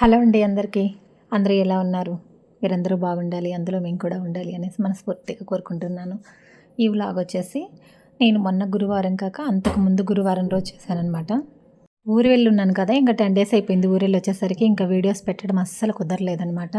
Hello అండి అందరికీ. అందరూ ఎలా ఉన్నారు? మీరందరూ బాగుండాలి. అందులో మేము కూడా ఉండాలి అనేసి మనస్ఫూర్తిగా కోరుకుంటున్నాను. ఈ వ్లాగ్ వచ్చేసి నేను మొన్న గురువారం కాక అంతకు ముందు గురువారం రోజు చేశాననమాట. ఊరు వెళ్ళున్నాను కదా! ఇంక 10 డేస్ అయిపోయింది ఊరెళ్ళొచ్చేసరికి. ఇంకా వీడియోస్ పెట్టడం అస్సలు కుదరలేదనమాట.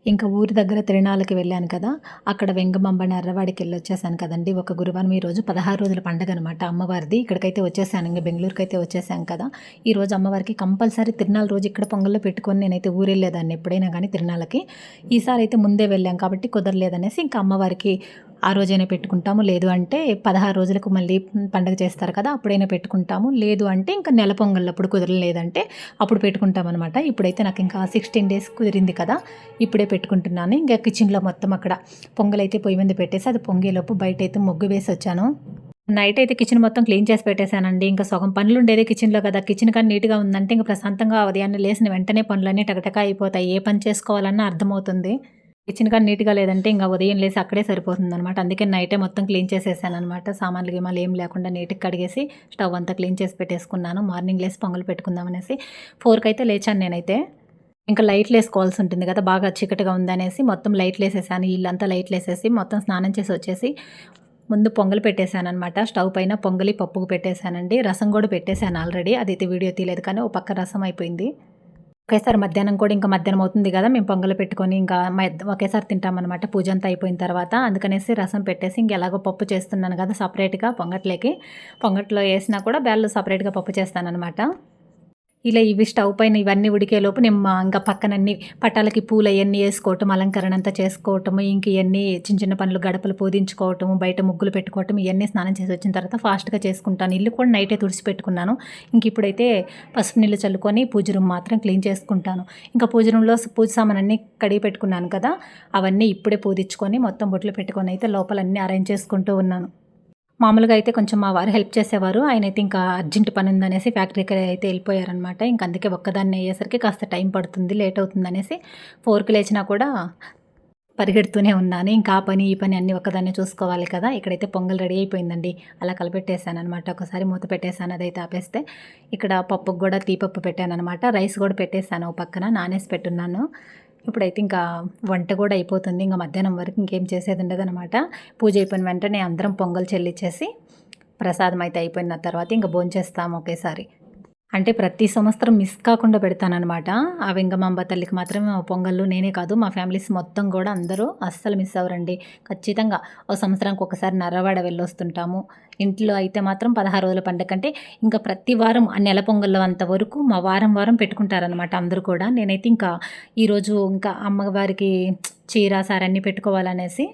ఇంకా ఊరి దగ్గర తిరణాలకి వెళ్ళాను కదా! అక్కడ వెంగమాంబ నర్రవాడికెళ్ళొచ్చేసాను కదండీ! ఒక గురువారం ఈరోజు 16 రోజుల పండగనమాట అమ్మవారిది. ఇక్కడికైతే వచ్చేసాను. ఇంక బెంగుళూరుకైతే వచ్చేసాం కదా! ఈరోజు అమ్మవారికి కంపల్సరీ తిరునాళ్ళ రోజు ఇక్కడ పొంగల్లో పెట్టుకొని నేనైతే ఊరెళ్ళేదాన్ని ఎప్పుడైనా గానీ తిరునాళ్ళకి. ఈసారైతే ముందే వెళ్ళాం కాబట్టి కుదరలేదనేసి ఇంకా అమ్మవారికి ఆ రోజైనా పెట్టుకుంటాము. లేదు అంటే 16 రోజులకు మళ్ళీ పండగ చేస్తారు కదా! అప్పుడైనా పెట్టుకుంటాము. లేదు అంటే ఇంకా నెల పొంగళ్ళప్పుడు కుదరలేదంటే అప్పుడు పెట్టుకుంటామనమాట. ఇప్పుడైతే నాకు ఇంకా 16 డేస్ కుదిరింది కదా! ఇప్పుడే పెట్టుకుంటున్నాను. ఇంకా కిచెన్‌లో మొత్తం అక్కడ పొంగలైతే పొయ్యి మీద పెట్టేసి అది పొంగేలోపు బయటైతే ముగ్గు వేసొచ్చాను. నైట్ అయితే కిచెన్ మొత్తం క్లీన్ చేసి పెట్టేశానండి. ఇంకా సగం పనులుండేదే కిచెన్‌లో కదా! కిచెన్ కానీ నీట్‌గా ఉందంటే ఇంక ప్రశాంతంగా ఉదయాన్నే లేసిన వెంటనే పనులన్నీ టకటకా అయిపోతాయి. ఏ పని చేసుకోవాలన్నా అర్థమవుతుంది. కిచెన్ కానీ నీట్‌గా లేదంటే ఇంక ఉదయం లేసి అక్కడే సరిపోతుందనమాట. అందుకే నైటే మొత్తం క్లీన్ చేసేసాననమాట. సామాన్లు గీమాన్లు ఏం లేకుండా నీట్‌గా కడిగేసి స్టవ్ అంతా క్లీన్ చేసి పెట్టేసుకున్నాను. మార్నింగ్ లేసి పొంగల్ పెట్టుకుందామనేసి 4కైతే లేచాను నేనైతే. ఇంకా లైట్‌లేసుకోవాల్సి ఉంటుంది కదా! బాగా చీకటిగా ఉందనేసి మొత్తం లైట్‌లేసేసాను. ఇల్లంతా లైట్‌లేసేసి మొత్తం స్నానం చేసి వచ్చేసి ముందు పొంగల్ పెట్టేశాననమాట. స్టవ్ పైన పొంగలి పప్పుకు పెట్టేశానండి. రసం కూడా పెట్టేశాను ఆల్రెడీ. అదైతే వీడియో తీయలేదు కానీ ఓ పక్క రసం అయిపోయింది. ఒకేసారి మధ్యాహ్నం కూడా ఇంకా మధ్యాహ్నం అవుతుంది గదా! మేము పొంగల్ పెట్టుకొని ఇంకా ఒకేసారి తింటామనమాట పూజ అంతా అయిపోయిన తర్వాత. అందుకనేసి రసం పెట్టేసి ఇంకెలాగో పప్పు చేస్తున్నాను గదా! సెపరేట్‌గా పొంగట్లేకి. పొంగట్లో ఏసినా కూడా బ్యాళ్ళు సెపరేట్‌గా పప్పు చేస్తాననమాట. ఇలా ఇవి స్టవ్ పైన ఇవన్నీ ఉడికేలోపు నేను ఇంకా పక్కనన్నీ పటాలకి పూలయన్నీ ఏసుకోవటం, అలంకరణ అంతా చేసుకోవటము, ఇంక ఇయన్నీ చిన్న చిన్న పనులు గడపలు పూజించుకోవటము, బయట ముగ్గులు పెట్టుకోవటం ఇయన్నీ స్నానం చేసి వచ్చిన తర్వాత ఫాస్ట్‌గా చేసుకుంటాను. ఇల్లు కూడా నైటే తుడిచిపెట్టుకున్నాను. ఇంక ఇప్పుడైతే పసుపు నీళ్ళు చల్లుకొని పూజ రూమ్ మాత్రం క్లీన్ చేసుకుంటాను. ఇంకా పూజ రూమ్‌లో పూజ సామానన్నీ కడిగి పెట్టుకున్నాను కదా! అవన్నీ ఇప్పుడే పూజించుకొని మొత్తం బొట్లు పెట్టుకొని అయితే లోపలన్నీ అరేంజ్ చేసుకుంటూ ఉన్నాను. మామూలుగా అయితే కొంచెం మా వారు హెల్ప్ చేసేవారు. ఆయనైతే ఇంకా అర్జెంట్ పనుందనేసి ఫ్యాక్టరీకి అయితే ఎళ్ళిపోయారనమాట. ఇంక అందుకే ఒక్కదాన్నే అయ్యేసరికి కాస్త టైం పడుతుంది, లేట్ అవుతుందనేసి 4కి లేచినా కూడా పరిగెడుతూనే ఉన్నాను. ఇంకా ఆ పని, ఈ పని అన్నీ ఒక్కదాన్నే చూసుకోవాలి కదా! ఇక్కడైతే పొంగల్ రెడీ అయిపోయిందండి. అలా కలిపెట్టేసాననమాట. ఒకసారి మూత పెట్టేసాను అదైతే ఆపేస్తే. ఇక్కడ పప్పుకు గూడా తీపప్పు పెట్టాననమాట. రైస్ గూడా పెట్టేసాను ఓ పక్కన నానేసి పెట్టున్నాను. ఇప్పుడైతే ఇంకా వంట గూడా అయిపోతుంది. ఇంక మధ్యాహ్నం వరకు ఇంకేం చేసేదుండదనమాట. పూజ అయిపోయిన వెంటనే అందరం పొంగల్ చెల్లిచ్చేసి, ప్రసాదం అయితే అయిపోయిన తర్వాత ఇంక భోంచేస్తాము ఒకేసారి. అంటే ప్రతి సంవత్సరం మిస్ కాకుండా పెడతాననమాట. ఆ వెంగమాంబ తల్లికి మాత్రం పొంగల్లు నేనే కాదు మా ఫ్యామిలీస్ మొత్తం గూడా అందరూ అస్సలు మిస్ అవ్వరండి. ఖచ్చితంగా ఓ సంవత్సరానికి ఒకసారి నర్రవాడ వెళ్ళొస్తుంటాము. ఇంట్లో అయితే మాత్రం 16 రోజుల పండగంటే ఇంకా ప్రతి వారం ఆ నెల పొంగల్లో అంతవరకు మా వారం వారం పెట్టుకుంటారనమాట అందరూ కూడా. నేనైతే ఇంకా ఈరోజు ఇంకా అమ్మవారికి చీర, సారె అన్నీ పెట్టుకోవాలనేసి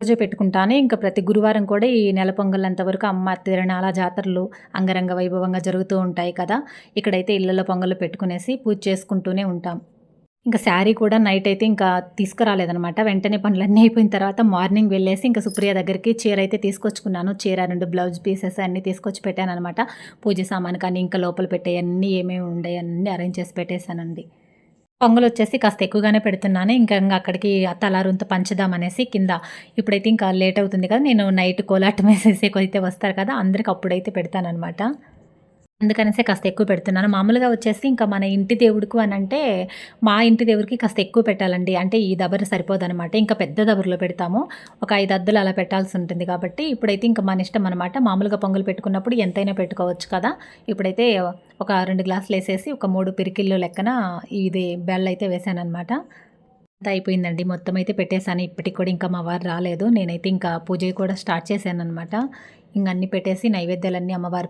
రోజే పెట్టుకుంటాను. ఇంకా ప్రతి గురువారం కూడా ఈ నెల పొంగలంత వరకు అమ్మ తిరణాల జాతరలు అంగరంగ వైభవంగా జరుగుతూ ఉంటాయి కదా! ఇక్కడైతే ఇళ్లలో పొంగలు పెట్టుకునేసి పూజ చేసుకుంటూనే ఉంటాం. ఇంకా శారీ కూడా నైట్ అయితే ఇంకా తీసుకురాలేదనమాట. వెంటనే పనులన్నీ అయిపోయిన తర్వాత మార్నింగ్ వెళ్ళేసి ఇంకా సుప్రియ దగ్గరికి చీర అయితే తీసుకొచ్చుకున్నాను. చీర, 2 బ్లౌజ్ పీసెస్ అన్నీ తీసుకొచ్చి పెట్టాననమాట. పూజ సామాను కానీ ఇంకా లోపల పెట్టేయన్నీ ఏమేమి ఉండేయి అన్నీ అరేంజ్ చేసి పెట్టేసానండి. పొంగలొచ్చేసి కాస్త ఎక్కువగానే పెడుతున్నాను. ఇంక అక్కడికి తలారొంతు పంచుదామనేసి కింద. ఇప్పుడైతే ఇంకా లేట్ అవుతుంది కదా! నేను నైట్ కోలాటం వేసేసేకైతే వస్తారు కదా! అందరికి అప్పుడైతే పెడతాననమాట. అందుకనేసే కాస్త ఎక్కువ పెడుతున్నాను. మామూలుగా వచ్చేసి ఇంకా మన ఇంటి దేవుడుకు అనంటే, మా ఇంటి దేవుడికి కాస్త ఎక్కువ పెట్టాలండి. అంటే ఈ దబర సరిపోదనమాట. ఇంకా పెద్ద దబరలో పెడతాము. ఒక 5 అద్దులు అలా పెట్టాల్సుంటుంది కాబట్టి, ఇప్పుడైతే ఇంక మన ఇష్టం అనమాట. మామూలుగా పొంగల్ పెట్టుకున్నప్పుడు ఎంతైనా పెట్టుకోవచ్చు కదా! ఇప్పుడైతే ఒక 2 గ్లాసులేసేసి, ఒక 3 పిరికిళ్ళు లెక్కన ఇది బెల్లయితే వేశాననమాట. అంతా అయిపోయిందండి. మొత్తం అయితే పెట్టేసాను. ఇప్పటికి కూడా ఇంకా మా వారు రాలేదు. నేనైతే ఇంకా పూజ కూడా స్టార్ట్ చేశాననమాట. ఇంక అన్నీ పెట్టేసి నైవేద్యాలన్నీ అమ్మవారి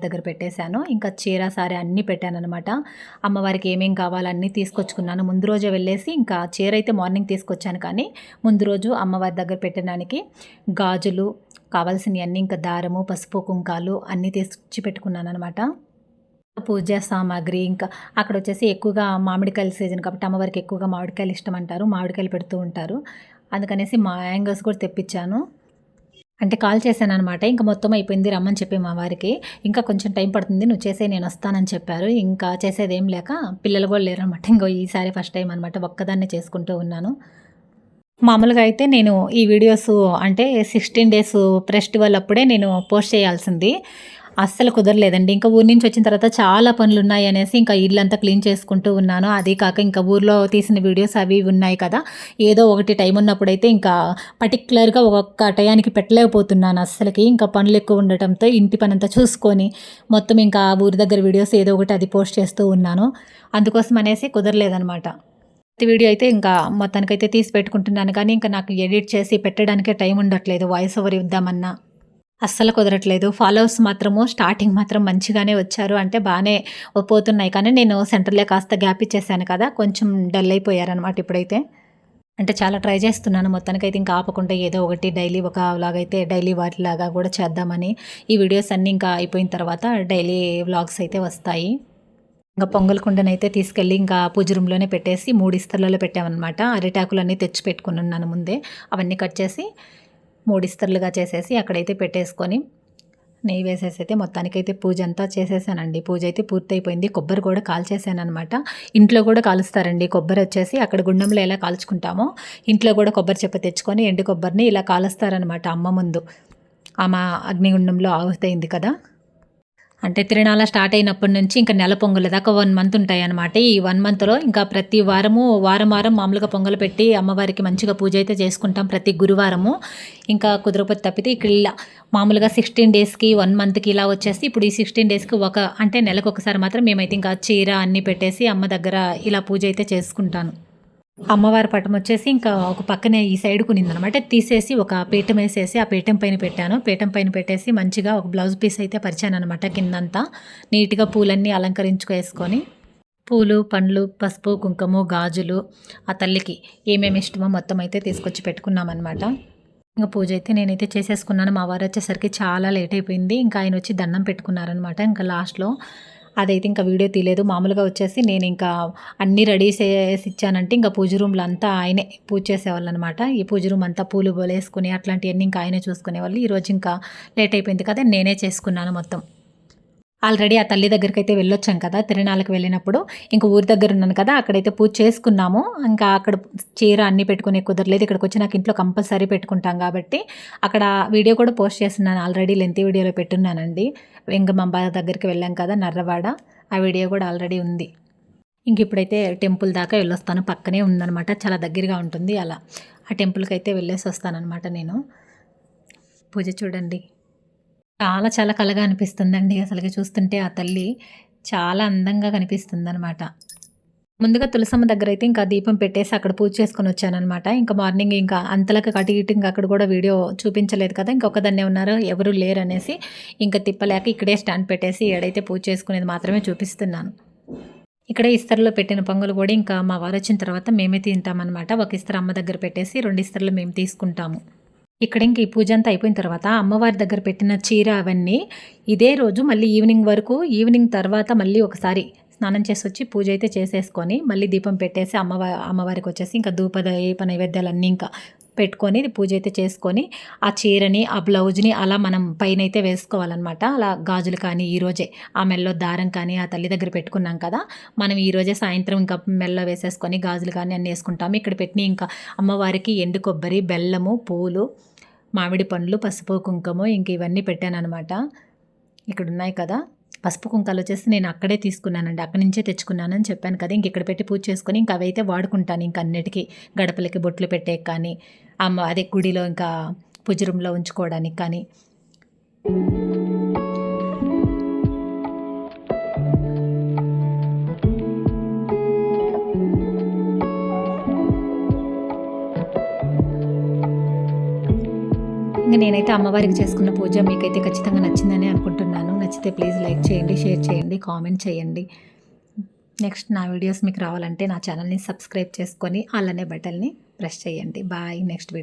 దగ్గర పెట్టేశాను. ఇంకా చీర, సారె అన్నీ పెట్టాననమాట. అమ్మవారికి ఏమేం కావాలో అన్నీ తీసుకొచ్చుకున్నాను. ముందు రోజే వెళ్ళేసి ఇంకా చీర అయితే మార్నింగ్ తీసుకొచ్చాను కానీ, ముందు రోజు అమ్మవారి దగ్గర పెట్టడానికి గాజులు కావాల్సినయన్నీ ఇంకా దారము, పసుపు, కుంకాలు అన్నీ తెచ్చి పెట్టుకున్నాననమాట. పూజ సామాగ్రి ఇంకా అక్కడొచ్చేసి ఎక్కువగా మామిడికాయల సీజన్ కాబట్టి అమ్మవారికి ఎక్కువగా మామిడికాయలు ఇష్టమంటారు. మామిడికాయలు పెడుతూ ఉంటారు. అందుకనేసి మ్యాంగోస్ కూడా తెప్పించాను. అంటే కాల్ చేశాననమాట. ఇంక మొత్తం అయిపోయింది రమ్మని చెప్పి మా వారికి. ఇంకా కొంచెం టైం పడుతుంది. నువ్వు చేసేయి నేనొస్తానని చెప్పారు. ఇంకా చేసేదేం లేక పిల్లలు గూడా లేరనమాట. ఇంగో ఈసారి ఫస్ట్ టైం అనమాట. ఒక్కదాన్నే చేసుకుంటూ ఉన్నాను. మామూలుగా అయితే నేను ఈ వీడియోసు అంటే 16 డేస్ ఫెస్టివల్ అప్పుడే నేను పోస్ట్ చేయాల్సింది. అస్సలు కుదరలేదండి. ఇంకా ఊరు నుంచి వచ్చిన తర్వాత చాలా పనులున్నాయి అనేసి ఇంకా ఇల్లంతా క్లీన్ చేసుకుంటూ ఉన్నాను. అదీ కాక ఇంకా ఊర్లో తీసిన వీడియోస్ అవి ఇవి ఉన్నాయి కదా! ఏదో ఒకటి టైం ఉన్నప్పుడైతే ఇంకా పర్టిక్యులర్‌గా ఒక్క టయానికి పెట్టలేకపోతున్నాను అస్సలకి. ఇంకా పనులెక్కువ ఉండటంతో ఇంటి పనంతా చూసుకొని మొత్తం ఇంకా ఊరి దగ్గర వీడియోస్ ఏదో ఒకటి అది పోస్ట్ చేస్తూ ఉన్నాను. అందుకోసం అనేసి కుదరలేదనమాట. వీడియో అయితే ఇంకా మొత్తానికైతే తీసి పెట్టుకుంటున్నాను కానీ ఇంకా నాకు ఎడిట్ చేసి పెట్టడానికే టైం ఉండట్లేదు. వాయిస్ ఓవర్ ఇద్దామన్నా. అస్సలు కుదరట్లేదు. ఫాలోవర్స్ మాత్రము స్టార్టింగ్ మాత్రం మంచిగానే వచ్చారు. అంటే బానే పోతున్నాయి. కానీ నేను సెంటర్‌లో కాస్త గ్యాప్ ఇచ్చేసాను కదా! కొంచెం డల్ అయిపోయారనమాట ఇప్పుడైతే. అంటే చాలా ట్రై చేస్తున్నాను. మొత్తానికైతే ఇంకా ఆపకుండా ఏదో ఒకటి డైలీ ఒక వ్లాగ్ అయితే డైలీ వాటిలాగా కూడా చేద్దామని. ఈ వీడియోస్ అన్నీ ఇంకా అయిపోయిన తర్వాత డైలీ వ్లాగ్స్ అయితే వస్తాయి. ఇంకా పొంగల్ కుండనైతే తీసుకెళ్ళి ఇంకా పూజ రూమ్‌లోనే పెట్టేసి 3 ఇస్తర్లలో పెట్టామనమాట. అరిటాకులన్నీ తెచ్చి పెట్టుకొనున్నాను ముందే. అవన్నీ కట్ చేసి 3 ఇస్తర్లుగా చేసేసి అక్కడైతే పెట్టేసుకొని, నెయ్యి వేసేసి అయితే మొత్తానికైతే పూజ అంతా చేసేసానండి. పూజ అయితే పూర్తయిపోయింది. కొబ్బరి కూడా కాల్చేసాననమాట. ఇంట్లో కూడా కాలుస్తారండి. కొబ్బరి వచ్చేసి అక్కడ గుండంలో ఎలా కాల్చుకుంటామో ఇంట్లో కూడా కొబ్బరి చెప్ప తెచ్చుకొని ఎండు కొబ్బరిని ఇలా కాలుస్తారనమాట అమ్మ ముందు. ఆమె అగ్నిగుండంలో ఆహుతయింది కదా! అంటే తిరణాల స్టార్ట్ అయినప్పటి నుంచి ఇంకా నెల పొంగల్ దాకా 1 మంత్ ఉంటాయన్నమాట. ఈ 1 మంత్‌లో ఇంకా ప్రతి వారము వారం, వారం మామూలుగా పొంగల్ పెట్టి అమ్మవారికి మంచిగా పూజ అయితే చేసుకుంటాం ప్రతి గురువారము. ఇంకా కుదరకపోతే తప్పితే ఇక్కడ ఇలా మామూలుగా 16 డేస్‌కి, 1 మంత్‌కి ఇలా వచ్చేసి ఇప్పుడు ఈ 16 డేస్‌కి అంటే నెలకొకసారి మాత్రం మేమైతే ఇంకా చీర అన్నీ పెట్టేసి అమ్మ దగ్గర ఇలా పూజ అయితే చేసుకుంటాను. అమ్మవారి పటం వచ్చేసి ఇంకా ఒక పక్కనే ఈ సైడ్‌కి ఉన్నిందనమాట. తీసేసి ఒక పీఠం ఏసేసి, ఆ పీఠం పైన పెట్టాను. పీఠం పైన పెట్టేసి మంచిగా ఒక బ్లౌజ్ పీస్ అయితే పరిచాననమాట కిందంతా. నీట్‌గా పూలన్నీ అలంకరించుకేసుకొని, పూలు, పండ్లు, పసుపు, కుంకుమ, గాజులు ఆ తల్లికి ఏమేమి ఇష్టమో మొత్తం అయితే తీసుకొచ్చి పెట్టుకున్నామనమాట. ఇంక పూజ అయితే నేనైతే చేసేసుకున్నాను. మా వారొచ్చేసరికి చాలా లేట్ అయిపోయింది. ఇంకా ఆయనొచ్చి దండం పెట్టుకున్నారనమాట. ఇంకా లాస్ట్‌లో అదైతే ఇంకా వీడియో తీయలేదు. మామూలుగా వచ్చేసి నేనింకా అన్నీ రెడీ చేసి ఇచ్చానంటే ఇంక పూజ రూమ్‌లో అంతా ఆయనే పూజ చేసేవాళ్ళనమాట. ఈ పూజ రూమ్ అంతా పూలు బోలేసుకొని అట్లాంటియన్నీ ఇంకా ఆయనే చూసుకునేవాళ్ళు. ఈరోజు ఇంకా లేట్ అయిపోయింది కదా! నేనే చేసుకున్నాను మొత్తం. ఆల్రెడీ ఆ తల్లి దగ్గరికైతే వెళ్ళొచ్చాం కదా! తిరునాళ్ళకి వెళ్ళినప్పుడు. ఇంక ఊరి దగ్గర ఉన్నాను కదా! అక్కడైతే పూజ చేసుకున్నాము. ఇంకా అక్కడ చీర అన్నీ పెట్టుకునేకి కుదరలేదు. ఇక్కడికొచ్చి నాకు ఇంట్లో కంపల్సరీ పెట్టుకుంటాం కాబట్టి, అక్కడ వీడియో కూడా పోస్ట్ చేస్తున్నాను. ఆల్రెడీ లెంతీ వీడియోలో పెట్టున్నానండి. వెంగమాంబ దగ్గరికి వెళ్ళాం కదా! నర్రవాడ. ఆ వీడియో కూడా ఆల్రెడీ ఉంది. ఇంక ఇప్పుడైతే టెంపుల్ దాకా వెళ్ళొస్తాను. పక్కనే ఉందనమాట. చాలా దగ్గరగా ఉంటుంది అలా. ఆ టెంపుల్‌కైతే వెళ్ళేసొస్తాననమాట నేను. పూజ చూడండి. చాలా చాలా కళగా అనిపిస్తుందండి. అసలకి చూస్తుంటే ఆ తల్లి చాలా అందంగా కనిపిస్తుందనమాట. ముందుగా తులసమ్మ దగ్గరైతే ఇంకా దీపం పెట్టేసి అక్కడ పూజ చేసుకొనొచ్చాననమాట. ఇంకా మార్నింగ్ ఇంకా అంతలకి అటు ఇటు ఇంక అక్కడ కూడా వీడియో చూపించలేదు కదా! ఇంకొక్కదాన్నే ఉన్నారు. ఎవరు లేరనేసి ఇంక తిప్పలేక ఇక్కడే స్టాండ్ పెట్టేసి ఏడైతే పూజ చేసుకునేది మాత్రమే చూపిస్తున్నాను. ఇక్కడే ఇస్తరులో పెట్టిన పొంగలు కూడా ఇంకా మా వారొచ్చిన తర్వాత మేమే తింటామనమాట. ఒక ఇస్తరు అమ్మ దగ్గర పెట్టేసి 2 ఇస్తరులు మేము తీసుకుంటాము. ఇక్కడ ఇంక ఈ పూజ అంతా అయిపోయిన తర్వాత అమ్మవారి దగ్గర పెట్టిన చీర అవన్నీ ఇదే రోజు మళ్ళీ ఈవినింగ్ తర్వాత మళ్ళీ ఒకసారి స్నానం చేసొచ్చి పూజ అయితే చేసేసుకొని మళ్ళీ దీపం పెట్టేసి అమ్మవారికి వచ్చేసి ఇంకా దీప నైవేద్యాలన్నీ ఇంకా పెట్టుకొని పూజ అయితే చేసుకొని ఆ చీరని ఆ బ్లౌజ్ని అలా మనం పైన అయితే వేసుకోవాలన్నమాట. అలా గాజులు కానీ ఈరోజే ఆ మెల్లో దారం కానీ ఆ తల్లి దగ్గర పెట్టుకున్నాం కదా! మనం ఈరోజే సాయంత్రం ఇంకా మెల్లో వేసేసుకొని గాజులు కానీ అన్నీ వేసుకుంటాము. ఇక్కడ పెట్టిన ఇంకా అమ్మవారికి ఎండు కొబ్బరి, బెల్లము, పూలు, మామిడి పండ్లు, పసుపు, కుంకుమ ఇంక ఇవన్నీ పెట్టాననమాట. ఇక్కడున్నాయి కదా! పసుపు కుంకాలొచ్చేసి నేను అక్కడే తీసుకున్నానండి. అక్కడి నుంచే తెచ్చుకున్నానని చెప్పాను కదా! ఇంక ఇక్కడ పెట్టి పూజ చేసుకొని ఇంక అవైతే వాడుకుంటాను ఇంక అన్నిటికి. గడపలకి బొట్లు పెట్టేకి కానీ, అదే గుడిలో ఇంకా పూజ రూమ్‌లో ఉంచుకోవడానికి కానీ. ఇంక నేనైతే అమ్మవారికి చేసుకున్న పూజ మీకైతే ఖచ్చితంగా నచ్చిందని అనుకుంటున్నాను. నచ్చితే ప్లీజ్ లైక్ చేయండి, షేర్ చేయండి, కామెంట్ చేయండి. నెక్స్ట్ నా వీడియోస్ మీకు రావాలంటే నా ఛానల్‌ని సబ్స్క్రైబ్ చేసుకొని ఆల్ అనే బటన్‌ని ప్రెస్ చేయండి. బాయ్. Next video